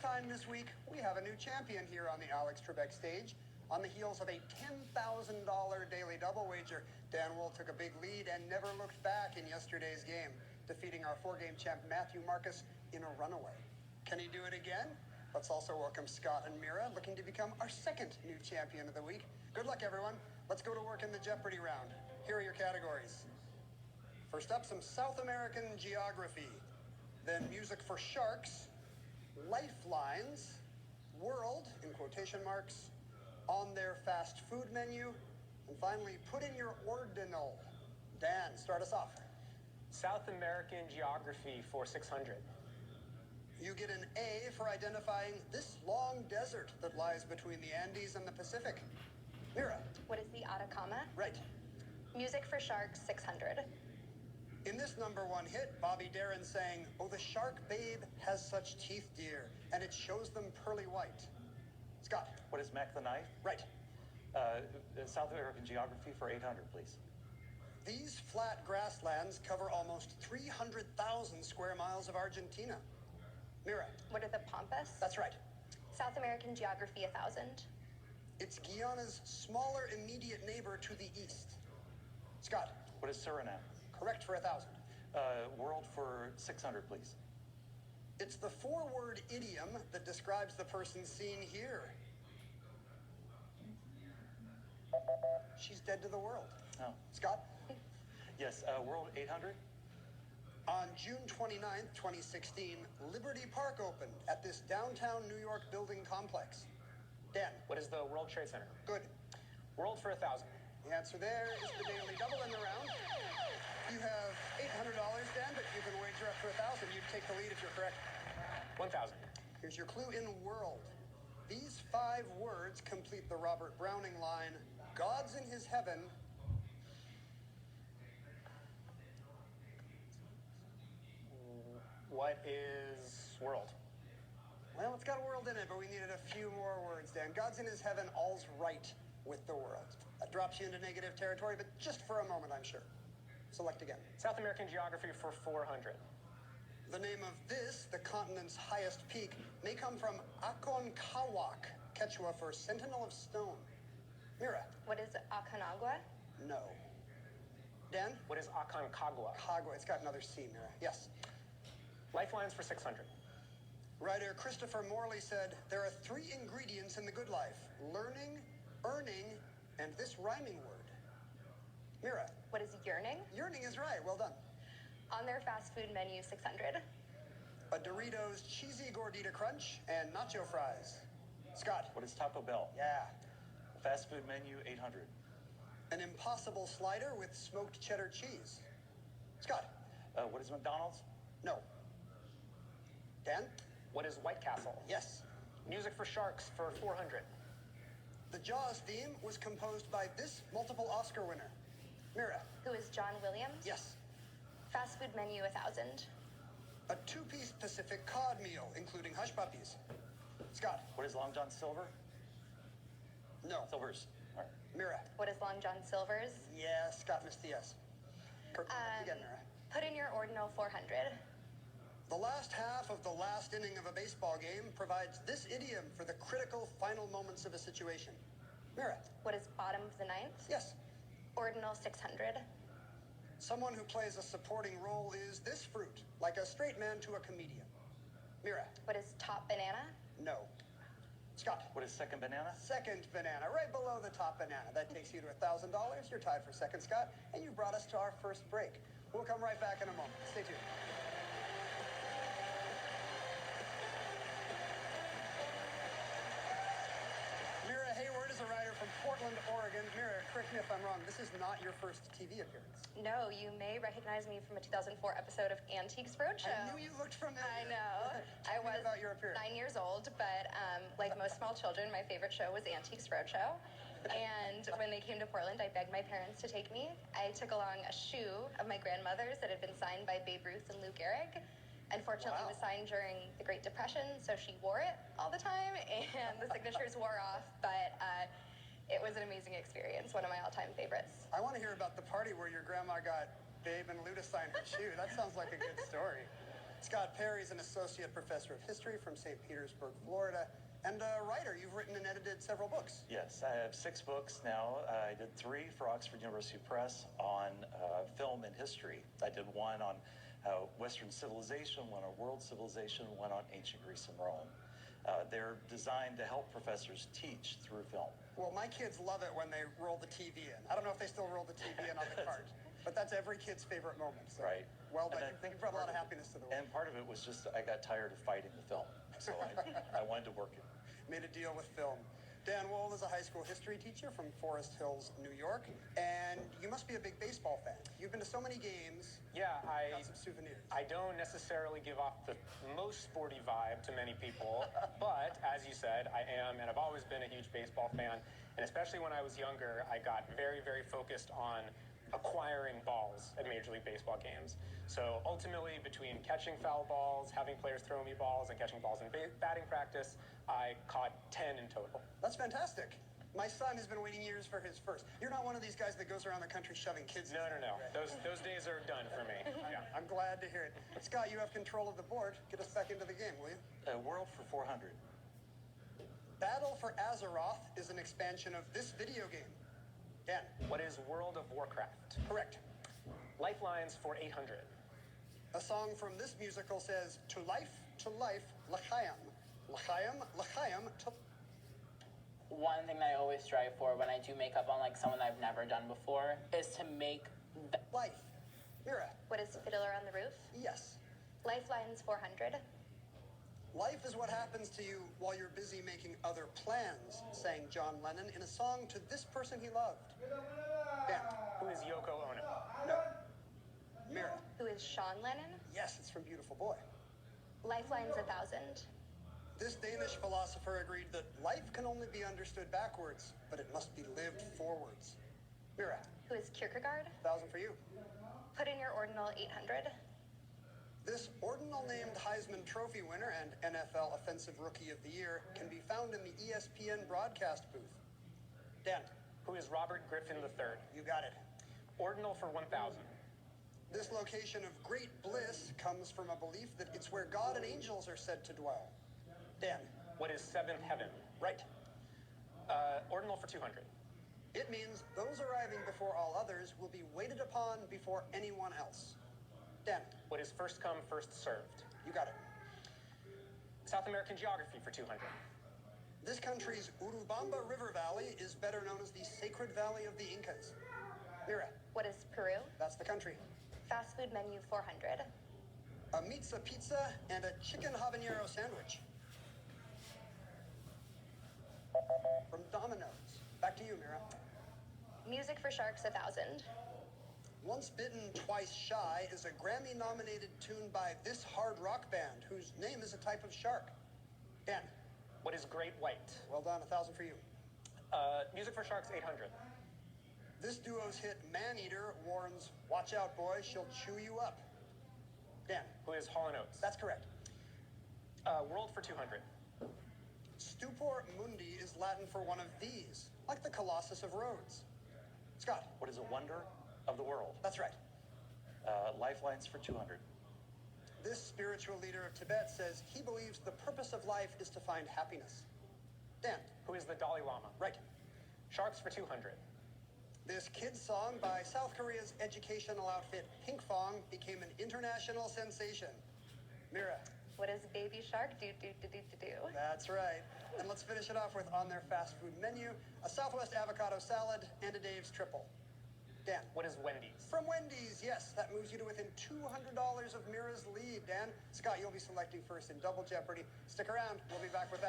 time this week, we have a new champion here on the Alex Trebek stage. On the heels of a $10,000 daily double wager, Dan Wool took a big lead and never looked back in yesterday's game, defeating our four-game champ Matthew Marcus in a runaway. Can he do it again? Let's also welcome Scott and Mira, looking to become our second new champion of the week. Good luck, everyone. Let's go to work in the Jeopardy round. Here are your categories. First up, some South American geography. Then music for sharks, lifelines, world, in quotation marks, on their fast food menu, and finally, put in your ordinal. Dan, start us off. South American geography for 600. You get an A for identifying this long desert that lies between the Andes and the Pacific. Mira. What is the Atacama? Right. Music for sharks, 600. In this number one hit, Bobby Darin sang, "Oh, the shark babe has such teeth, dear, and it shows them pearly white." Scott. What is Mac the Knife? Right. South American geography for 800, please. These flat grasslands cover almost 300,000 square miles of Argentina. Mira. What are the Pampas? That's right. South American geography, 1,000. It's Guyana's smaller immediate neighbor to the east. Scott. What is Suriname? Correct for 1,000. World for 600, please. It's the four-word idiom that describes the person seen here. She's dead to the world. Oh. Scott? Yes, World 800. On June 29th, 2016, Liberty Park opened at this downtown New York building complex. Dan. What is the World Trade Center? Good. World for 1,000. The answer there is the daily double in the round. You have $800, Dan, but you can wager up to 1,000. You'd take the lead if you're correct. 1,000. Here's your clue in world. These 5 words complete the Robert Browning line, "God's in his heaven." What is world? Well, it's got a world in it, but we needed a few more words, Dan. God's in his heaven, all's right with the world. That drops you into negative territory, but just for a moment, I'm sure. Select again. South American geography for 400. The name of this, the continent's highest peak, may come from Aconcagua, Quechua for Sentinel of Stone. Mira. What is Aconcagua? No. Dan? What is Aconcagua? Cagua. It's got another C, Mira. Yes. Lifelines for 600. Writer Christopher Morley said, "There are 3 ingredients in the good life: learning, earning, and this rhyming word." Mira. What is yearning? Yearning is right. Well done. On their fast food menu, 600. A Doritos cheesy gordita crunch and nacho fries. Scott. What is Taco Bell? Yeah. Fast food menu 800. An impossible slider with smoked cheddar cheese. Scott. What is McDonald's? No. Dan. What is White Castle? Yes. Music for sharks for 400. The Jaws theme was composed by this multiple Oscar winner. Mira. Who is John Williams? Yes. Fast food menu, 1,000. A 2-piece Pacific cod meal, including hush puppies. Scott. What is Long John Silver? No. Silvers. All right. Mira. What is Long John Silver's? Yes, Scott missed the yes. Again, Mira. Put in your ordinal, 400. The last half of the last inning of a baseball game provides this idiom for the critical final moments of a situation. Mira. What is bottom of the ninth? Yes. Ordinal, 600. Someone who plays a supporting role is this fruit, like a straight man to a comedian. Mira. What is top banana? No. Scott. What is second banana? Second banana, right below the top banana. That takes you to $1,000. You're tied for second, Scott, and you brought us to our first break. We'll come right back in a moment. Stay tuned. Mira Hayward is a writer from Portland, Oregon. Mira, correct me if I'm wrong, this is not your first TV appearance. No, you may recognize me from a 2004 episode of Antiques Roadshow. I knew you looked familiar. I know. I was about your appearance. 9 years old, but like most small children, my favorite show was Antiques Roadshow. And when they came to Portland, I begged my parents to take me. I took along a shoe of my grandmother's that had been signed by Babe Ruth and Lou Gehrig. Unfortunately, it was signed during the Great Depression, so she wore it all the time, and the signatures wore off, but it was an amazing experience, one of my all-time favorites. I want to hear about the party where your grandma got Babe and Lou to sign her shoe. That sounds like a good story. Scott Perry's an associate professor of history from St. Petersburg, Florida, and a writer. You've written and edited several books. Yes, I have 6 books now. I did 3 for Oxford University Press on film and history. I did one on Western civilization, one on world civilization, one on ancient Greece and Rome. They're designed to help professors teach through film. Well, my kids love it when they roll the TV in. I don't know if they still roll the TV in on the cart, but that's every kid's favorite moment. So. Right. Well done. And I think You brought a lot of part happiness to the world. And part of it was just I got tired of fighting the film, so I wanted to work it. Made a deal with film. Dan Wold is a high school history teacher from Forest Hills, New York, and you must be a big baseball fan. You've been to so many games. Yeah, Got some souvenirs. I don't necessarily give off the most sporty vibe to many people, but as you said, I am, and I've always been a huge baseball fan. And especially when I was younger, I got very, very focused on acquiring balls at Major League Baseball games. So ultimately, between catching foul balls, having players throw me balls, and catching balls in batting practice, I caught 10 in total. That's fantastic. My son has been waiting years for his first. You're not one of these guys that goes around the country shoving kids. No. Those days are done for me. Yeah. I'm glad to hear it. Scott, you have control of the board. Get us back into the game, will you? World for 400. Battle for Azeroth is an expansion of this video game. Dan. What is World of Warcraft? Correct. Lifelines for 800. A song from this musical says, to life, l'chaim. L'chaim, l'chaim, to... One thing that I always strive for when I do makeup on like someone I've never done before is to make Life. Mira. What is Fiddler on the Roof? Yes. Lifelines 400. Life is what happens to you while you're busy making other plans, sang John Lennon in a song to this person he loved. Dan. Who is Yoko Ono? No. Mira. Who is Sean Lennon? Yes, it's from Beautiful Boy. Lifelines 1000. This Danish philosopher agreed that life can only be understood backwards, but it must be lived forwards. Mira. Who is Kierkegaard? 1,000 for you. Put in your ordinal 800. This ordinal-named Heisman Trophy winner and NFL Offensive Rookie of the Year can be found in the ESPN broadcast booth. Dan. Who is Robert Griffin III? You got it. Ordinal for 1000. This location of great bliss comes from a belief that it's where God and angels are said to dwell. Dan. What is Seventh Heaven? Right. Ordinal for 200. It means those arriving before all others will be waited upon before anyone else. Dan. What is First Come, First Served? You got it. South American Geography for 200. This country's Urubamba River Valley is better known as the Sacred Valley of the Incas. Mira. What is Peru? That's the country. Fast food menu 400. A pizza and a chicken habanero sandwich. From Domino's. Back to you, Mira. Music for Sharks 1000. Once Bitten, Twice Shy is a Grammy-nominated tune by this hard rock band whose name is a type of shark. Dan. What is Great White? Well done, 1,000 for you. Music for Sharks 800. This duo's hit Man-Eater warns, watch out, boy, she'll chew you up. Dan. Who is Hall & Oates? That's correct. World for 200. Stupor Mundi is Latin for one of these, like the Colossus of Rhodes. Scott. What is a wonder of the world? That's right. Lifelines for 200. This spiritual leader of Tibet says he believes the purpose of life is to find happiness. Dan. Who is the Dalai Lama? Right. Sharks for 200. This kid's song by South Korea's educational outfit Pink Fong became an international sensation. Mira. What is Baby Shark do? That's right. And let's finish it off with on their fast food menu, a Southwest avocado salad and a Dave's triple. Dan. What is Wendy's? From Wendy's, yes, that moves you to within $200 of Mira's lead, Dan. Scott, you'll be selecting first in Double Jeopardy. Stick around, we'll be back with that.